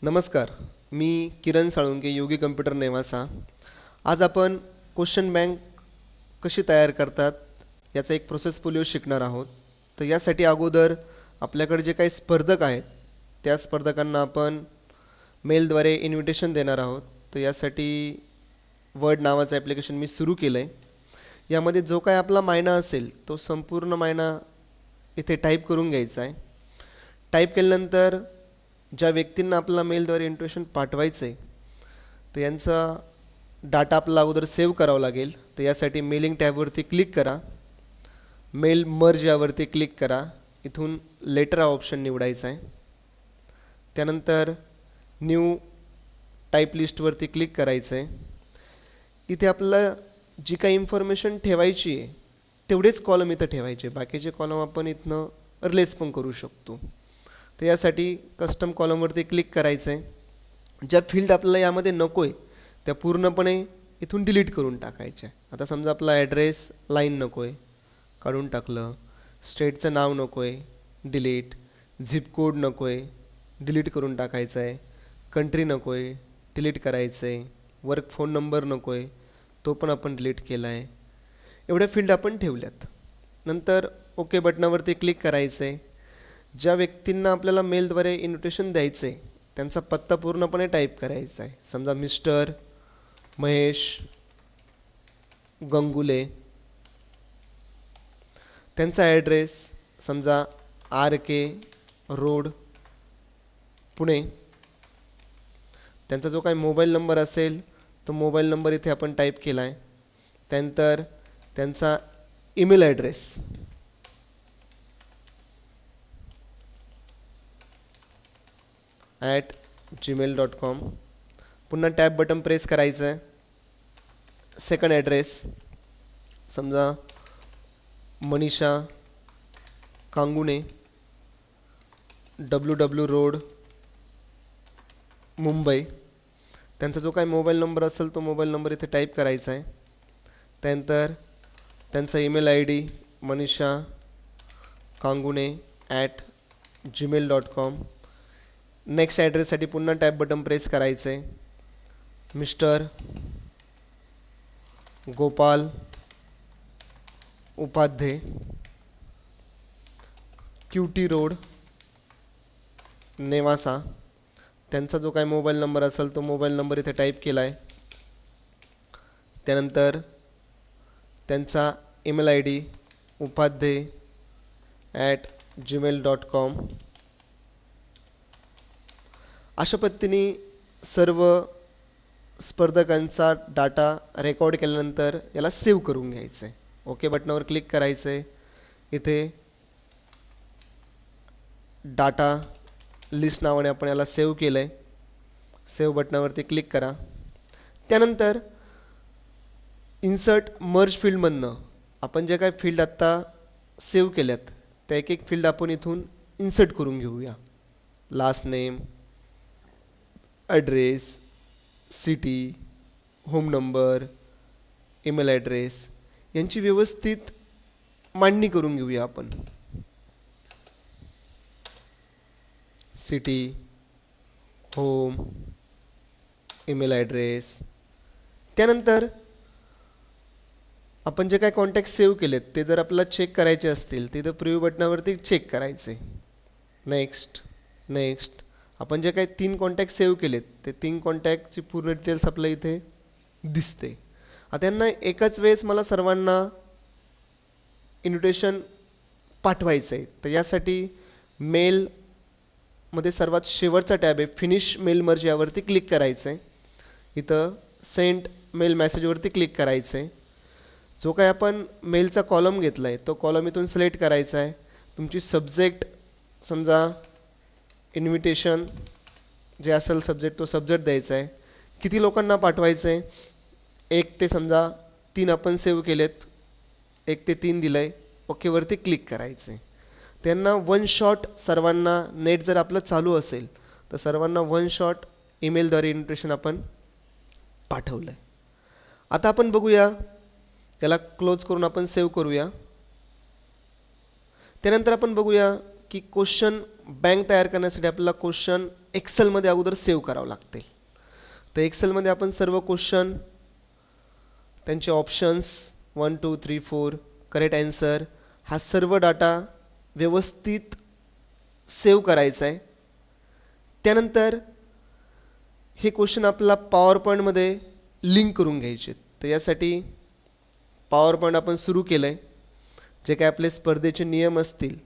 नमस्कार. मी किरण साळुंके, योगी कम्प्युटर नेवासा. आज आपण क्वेश्चन बँक कशी तयार करतात याचा एक प्रोसेस पोलिओ शिकणार आहोत. तर यासाठी अगोदर आपल्याकडे जे काही स्पर्धक आहेत त्या स्पर्धकांना आपण मेलद्वारे इन्व्हिटेशन देणार आहोत. तर यासाठी वर्ड नावाचं ॲप्लिकेशन मी सुरू केलं आहे. यामध्ये जो काय आपला मायना असेल तो संपूर्ण मायना इथे टाईप करून घ्यायचा आहे. टाईप केल्यानंतर ज्या व्यक्तींना आपल्याला मेलद्वारे इन्व्हिटेशन पाठवायचं आहे तर यांचा डाटा आपल्याला अगोदर सेव्ह करावा लागेल. तर यासाठी मेलिंग टॅबवरती क्लिक करा. मेल मर्ज यावरती क्लिक करा. इथून लेटर हा ऑप्शन निवडायचा आहे. त्यानंतर न्यू टाईप लिस्टवरती क्लिक करायचं आहे. इथे आपल्याला जी काही इन्फॉर्मेशन ठेवायची आहे तेवढेच कॉलम इथं ठेवायचे. बाकीचे कॉलम आपण इथनं रिप्लेस पण करू शकतो. तर यासाठी कस्टम कॉलमवरती क्लिक करायचं आहे. ज्या फील्ड आपल्याला यामध्ये नको आहे त्या पूर्णपणे इथून डिलीट करून टाकायच्या. आता समजा आपला ॲड्रेस लाईन नको आहे, काढून टाकलं. स्टेटचं नाव नको आहे, डिलीट. झिप कोड नको आहे, डिलीट करून टाकायचं आहे. कंट्री नको आहे, डिलीट करायचं आहे. वर्क फोन नंबर नको आहे, तो पण आपण डिलीट केला आहे. एवढ्या फील्ड आपण ठेवल्यात. नंतर ओके बटनावरती क्लिक करायचं आहे. ज्या व्यक्तींना आपल्याला मेलद्वारे इन्व्हिटेशन द्यायचं आहे त्यांचा पत्ता पूर्णपणे टाईप करायचा आहे. समजा मिस्टर महेश गंगुले. त्यांचा ॲड्रेस समजा RK रोड पुणे. त्यांचा जो काही मोबाईल नंबर असेल तो मोबाईल नंबर इथे आपण टाईप केला आहे. त्यानंतर त्यांचा ईमेल ॲड्रेस @gmail.com. पुन्हा टॅब बटन प्रेस करायचं आहे. सेकंड ॲड्रेस समजा मनीषा कांगुणे WW रोड मुंबई. त्यांचा जो काही मोबाईल नंबर असेल तो मोबाईल नंबर इथे टाईप करायचा आहे. त्यानंतर त्यांचा email ID Manisha Kangune @gmail.com. Next ॲड्रेससाठी पुन्हा टॅब बटन प्रेस करायचं आहे. Mister Gopal Upadhye QT road Nevasa. त्यांचा जो काही मोबाईल नंबर असेल तो मोबाईल नंबर इथे टाईप केला आहे. त्यानंतर त्यांचा ईमेल ID उपाध्ये @gmail.com. अशा पद्धतीने सर्व स्पर्धकांचा डाटा रेकॉर्ड केल्यानंतर याला सेव्ह करून घ्यायचं आहे. ओके बटनावर क्लिक करायचं आहे. इथे डाटा लिस्ट नावाने आपण याला सेव्ह केलं आहे. सेव्ह बटनावरती क्लिक करा. त्यानंतर इन्सर्ट मर्ज फील्डमधनं आपण जे काही फील्ड आत्ता सेव्ह केल्यात त्या एक एक फील्ड आपण इथून इन्सर्ट करून घेऊया. Last name, address, city, home number, email address यांची व्यवस्थित मांडणी करून घेऊया आपण. City, home, email address. त्यानंतर आपण जे काय कॉन्टॅक्ट सेव्ह केलेत ते जर आपल्याला चेक करायचे असतील तिथं प्रिव्ह्यू बटनावरती चेक करायचे. Next next. आपण जे काही 3 कॉन्टॅक्ट सेव्ह केलेत ते 3 कॉन्टॅक्टची पूर्ण डिटेल्स आपल्या इथे दिसते. आता यांना एकाच वेळेस मला सर्वांना इन्व्हिटेशन पाठवायचं आहे. तर यासाठी मेलमध्ये सर्वात शेवटचा टॅब आहे फिनिश मेल मर्ज यावरती क्लिक करायचं आहे. इथं सेंड मेल मेसेजवरती क्लिक करायचं आहे. जो काही आपण मेलचा कॉलम घेतला आहे तो कॉलम इथून सिलेक्ट करायचा आहे. तुमची सब्जेक्ट समजा इन्व्हिटेशन जे असेल सब्जेक्ट तो सब्जेक्ट द्यायचा आहे. किती लोकांना पाठवायचं आहे 1 ते समजा 3 आपण सेव्ह केलेत. 1 ते 3 दिलं आहे. ओकेवरती क्लिक करायचं आहे. त्यांना वन शॉट सर्वांना नेट जर आपलं चालू असेल तर सर्वांना वन शॉट ईमेलद्वारे इन्व्हिटेशन आपण पाठवलं आहे. आता आपण बघूया त्याला क्लोज करून आपण सेव्ह करूया. त्यानंतर आपण बघूया की क्वेश्चन बँक तयार करण्यासाठी आपल्याला क्वेश्चन एक्सेलमध्ये अगोदर सेव्ह करावं लागतील. तर एक्सेलमध्ये आपण सर्व क्वेश्चन, त्यांचे ऑप्शन्स 1 2 3 4 करेक्ट ॲन्सर हा सर्व डाटा व्यवस्थित सेव्ह करायचा आहे. त्यानंतर हे क्वेश्चन आपल्याला पॉवर पॉईंटमध्ये लिंक करून घ्यायचे. तर यासाठी पॉवर पॉईंट आपण सुरू केलं आहे. जे काय आपले स्पर्धेचे नियम असतील,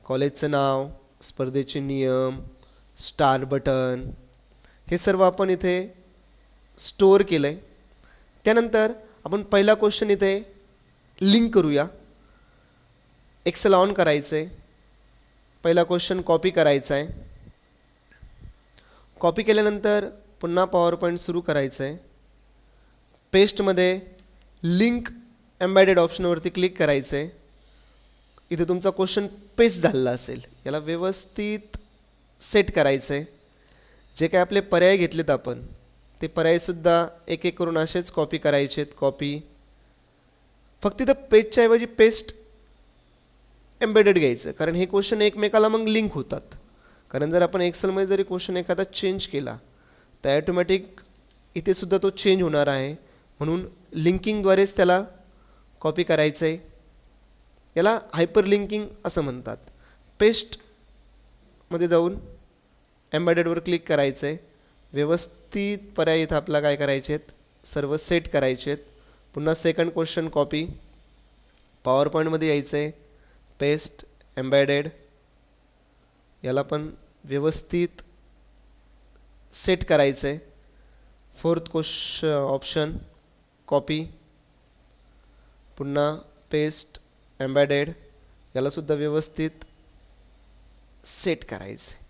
कॉलेजचं नाव, स्पर्धेचे नियम, स्टार बटन, हे सर्व आपण इथे स्टोअर केलं आहे. त्यानंतर आपण पहिला क्वेश्चन इथे लिंक करूया. एक्सेल ऑन करायचं आहे. पहिला क्वेश्चन कॉपी करायचा आहे. कॉपी केल्यानंतर पुन्हा पॉवर पॉईंट सुरू करायचं आहे. पेस्टमध्ये लिंक एम्बेडेड ऑप्शनवरती क्लिक करायचं आहे. इथे तुमचा क्वेश्चन पेस्ट झालेला असेल, याला व्यवस्थित सेट करायचं आहे. जे काय आपले पर्याय घेतलेत आपण, ते पर्यायसुद्धा एक एक करून असेच कॉपी करायचे आहेत. कॉपी, फक्त इथं पेजच्या ऐवजी पेस्ट एम्बेडेड घ्यायचं, कारण हे क्वेश्चन एकमेकाला मग लिंक होतात. कारण जर आपण एक्सेलमध्ये जरी क्वेश्चन एखादा चेंज केला तर ॲटोमॅटिक इथे सुद्धा तो चेंज होणार आहे. म्हणून लिंकिंगद्वारेच त्याला कॉपी करायचं आहे. याला हायपर लिंकिंग असं म्हणतात. पेस्टमध्ये जाऊन एम्बेडेडवर क्लिक करायचं आहे. व्यवस्थित पर्याय इथं आपल्याला काय करायचे आहेत, सर्व सेट करायचे आहेत. पुन्हा सेकंड क्वेश्चन कॉपी, पॉवर पॉईंटमध्ये यायचं आहे. पेस्ट एम्बेडेड, याला पण व्यवस्थित सेट करायचं आहे. फोर्थ क्वेश्चन ऑप्शन कॉपी, पुन्हा पेस्ट एम्बेडेड, यालासुद्धा व्यवस्थित सेट करायचं आहे.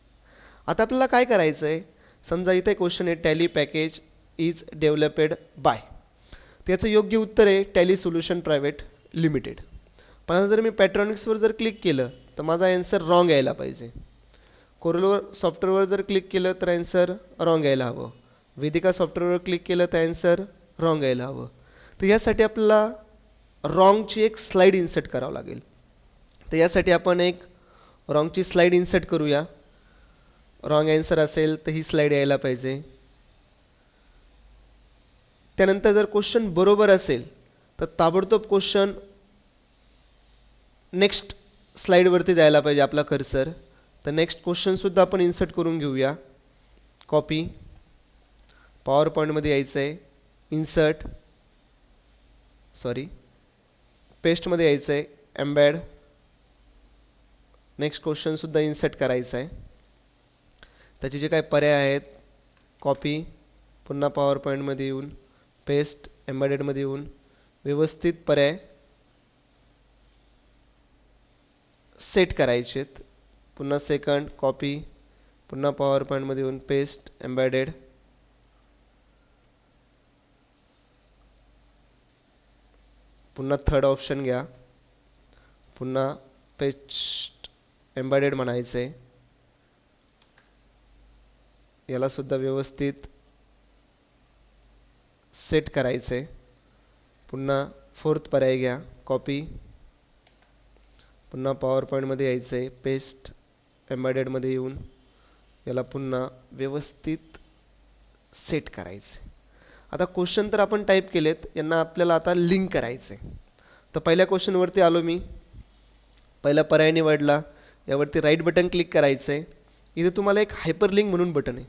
आता आपल्याला काय करायचं आहे, समजा इथे क्वेश्चन आहे टॅली पॅकेज इज डेव्हलपेड बाय. त्याचं योग्य उत्तर आहे टॅली सोल्युशन प्रायव्हेट लिमिटेड. पण आता जर मी पॅट्रॉनिक्सवर जर क्लिक केलं तर माझा ॲन्सर रॉंग यायला पाहिजे. कोरलवर सॉफ्टवेअरवर जर क्लिक केलं तर ॲन्सर रॉंग यायला हवं. वेदिका सॉफ्टवेअरवर क्लिक केलं तर ॲन्सर रॉंग यायला हवं. तर यासाठी आपल्याला रॉंगची एक स्लाईड इन्सर्ट करावं लागेल. तर यासाठी आपण एक रॉंगची स्लाईड इन्सर्ट करूया. रॉंग ॲन्सर असेल तर ही स्लाईड यायला पाहिजे. त्यानंतर जर क्वेश्चन बरोबर असेल तर ताबडतोब क्वेश्चन नेक्स्ट स्लाईडवरती जायला पाहिजे आपला कर्सर. तर नेक्स्ट क्वेश्चनसुद्धा आपण इन्सर्ट करून घेऊया. कॉपी, पॉवर पॉईंटमध्ये यायचं आहे. इन्सर्ट, पेस्टमध्ये यायचं आहे. एम्बेड, नेक्स्ट क्वेश्चनसुद्धा इन्सर्ट करायचं आहे. त्याचे जे काय पर्याय आहेत, कॉपी, पुन्हा पॉवर पॉईंटमध्ये येऊन पेस्ट एम्बेडेडमध्ये येऊन व्यवस्थित पर्याय सेट करायचे आहेत. पुन्हा सेकंड कॉपी, पुन्हा पॉवर पॉईंटमध्ये येऊन पेस्ट एम्बेडेड, पुन्हा थर्ड ऑप्शन घ्या. पुन्हा पेस्ट एम्बेडेड म्हणायचं आहे. यालासुद्धा व्यवस्थित सेट करायचं आहे. पुन्हा फोर्थ पर्याय घ्या. कॉपी, पुन्हा पॉवर पॉईंटमध्ये यायचं आहे. पेस्ट एम्बेडेडमध्ये येऊन याला पुन्हा व्यवस्थित सेट करायचं आहे. आता क्वेश्चन तर आपण टाईप केलेत, यांना आपल्याला आता लिंक करायचं आहे. तर पहिल्या क्वेश्चनवरती आलो मी. पहिला पर्याय निवडला. यावरती राईट बटन क्लिक करायचं आहे. इथे तुम्हाला एक हायपर लिंक म्हणून बटन आहे,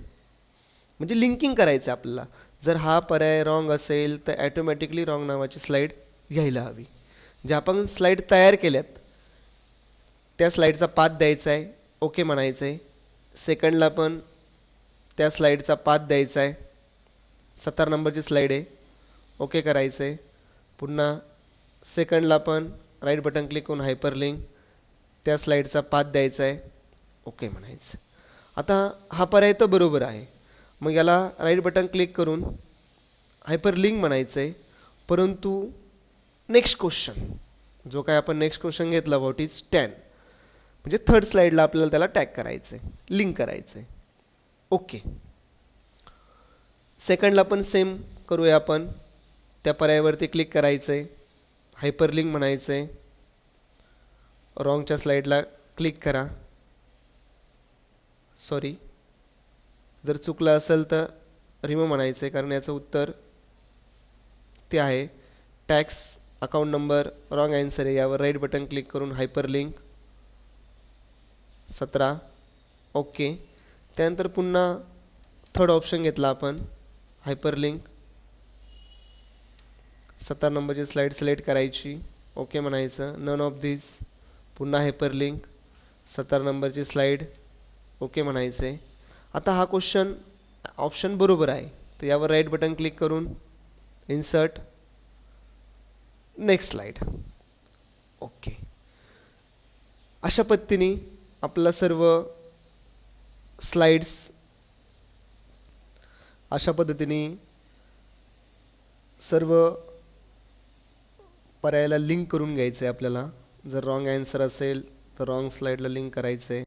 म्हणजे लिंकिंग करायचं आहे आपल्याला. जर हा पर्याय रॉंग असेल तर ॲटोमॅटिकली रॉंग नावाची स्लाईड घ्यायला हवी. जे आपण स्लाईड तयार केल्यात त्या स्लाईडचा पाथ द्यायचा आहे. ओके म्हणायचं आहे. सेकंडला पण त्या स्लाईडचा पाथ द्यायचा आहे. 17 नंबरची स्लाईड आहे. ओके करायचं आहे. पुन्हा सेकंडला पण राईट बटन क्लिक करून हायपर लिंक, त्या स्लाईडचा पाथ द्यायचा आहे. ओके म्हणायचं. आता हा पर्याय तर बरोबर आहे. मग याला राईट बटन क्लिक करून हायपर लिंक म्हणायचं आहे. परंतु नेक्स्ट क्वेश्चन, जो काय आपण नेक्स्ट क्वेश्चन घेतला, व्हॉट इज टॅन, म्हणजे थर्ड स्लाईडला आपल्याला त्याला टॅग करायचं आहे, लिंक करायचं आहे. ओके. सेकंडला पण सेम करूया आपण. त्या पर्यायावरती क्लिक करायचं आहे. हायपर लिंक म्हणायचं आहे. रॉंगच्या स्लाईडला क्लिक करा. सॉरी, जर चुकलं असेल तर रिमूव्ह म्हणायचं आहे, कारण याचं उत्तर ते आहे tax account number. Wrong answer आहे. यावर राईट बटन क्लिक करून हायपरलिंक 17. ओके. त्यानंतर पुन्हा थर्ड ऑप्शन घेतला आपण, हायपरलिंक. 17 नंबरची स्लाईड सिलेक्ट करायची, ओके म्हणायचं. नन ऑफ दिस, पुन्हा हायपरलिंक. 17 नंबरची स्लाईड, ओके म्हणायचं आहे. आता हा क्वेश्चन ऑप्शन बरोबर आहे, तर यावर राईट बटन क्लिक करून इन्सर्ट नेक्स्ट स्लाईड, ओके. अशा पद्धतीने आपला सर्व स्लाइड्स अशा पद्धतीने सर्व पर्यायाला लिंक करून घ्यायचं आहे आपल्याला. जर रॉंग आन्सर असेल तर रॉंग स्लाईडला लिंक करायचं आहे.